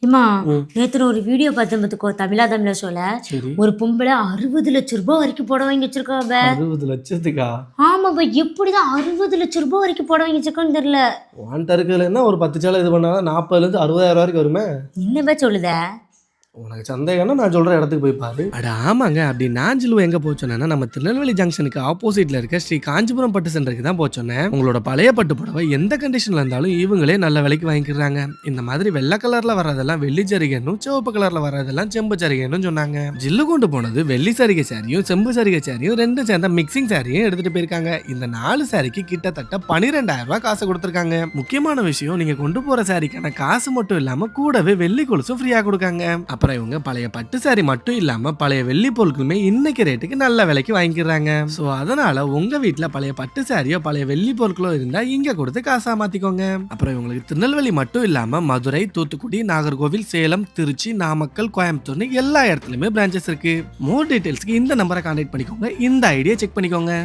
ஏமா ம். நேத்து ஒரு வீடியோ பார்த்தேன் பார்த்துக்கோ, தமிழா ஷோல. சரி. ஒரு பொம்பளை 60 லட்சம் ரூபாய் வரைக்கும் புடவை வாங்கி வச்சிருக்காவ. 60 லட்சத்துக்கா? ஆமாப்பா, எப்படிதான் 60 லட்சம் ரூபாய் வரைக்கும் புடவை வாங்கி வச்சிருக்கோன்னு தெரியல. உன்கிட்ட இருக்கிறதுல என்ன ஒரு 10 சேலை இது பண்ணாலும் 40,000 60,000 வரைக்கும் வருமே. என்னப்பா சொல்லுத? உனக்கு சந்தேகம்னா நான் சொல்ற இடத்துக்கு போய் பாரு. அட ஆமாங்க. அப்படி நான் ஜிலுவை எங்க போச்சோன்னா, நம்ம திருநெல்வேலி ஜங்ஷனுக்கு ஆப்போசிட்ல இருக்க ஸ்ரீ காஞ்சிபுரம் பட்டு சென்டருக்கு தான் போச்சோன்னேன். உங்களோட பழைய பட்டு புடவை எந்த கண்டிஷன்ல இருந்தாலும் இவங்களே நல்ல விலைக்கு வாங்கிக்கிறாங்க. இந்த மாதிரி வெள்ளை கலர்ல வர்றதெல்லாம் வெள்ளி ஜரிகைன்னும், சிவப்பு கலர்ல வர்றதெல்லாம் செம்பு ஜரிகைன்னு சொன்னாங்க. ஜில்லு கொண்டு போனது வெள்ளி சரிகை சாரியும் செம்பு சரிகை சாரியும் ரெண்டும் சேர்ந்த மிக்சிங் சாரியும் எடுத்துட்டு போயிருக்காங்க. இந்த 4 சாரிக்கு கிட்டத்தட்ட 12,000 ரூபாய் காசு கொடுத்துருக்காங்க. முக்கியமான விஷயம், நீங்க கொண்டு போற சாரிக்கான காசு மட்டும் இல்லாம கூடவே வெள்ளி கொலுசும் ஃப்ரீயா கொடுக்காங்க. அப்புறம் இவங்க பழைய பட்டு சாரி மட்டும் இல்லாம பழைய வெள்ளி பொருட்களுமே இன்னைக்கு ரேட்டுக்கு நல்ல விலைக்கு வாங்கிக்கிறாங்க. சோ அதனால உங்க வீட்டுல பழைய பட்டு சாரியோ பழைய வெள்ளி பொருட்களோ இருந்தா இங்க கொடுத்து காசா மாத்திக்கோங்க. அப்புறம் இவங்களுக்கு திருநெல்வேலி மட்டும் இல்லாம மதுரை, தூத்துக்குடி, நாகர்கோவில், சேலம், திருச்சி, நாமக்கல், கோயம்புத்தூர்னு எல்லா இடத்துலயுமே பிரான்ச்சஸ் இருக்கு. மோர் டீடைல்ஸ்க்கு இந்த நம்பரை கான்டாக்ட் பண்ணிக்கோங்க. இந்த ஐடியா செக் பண்ணிக்கோங்க.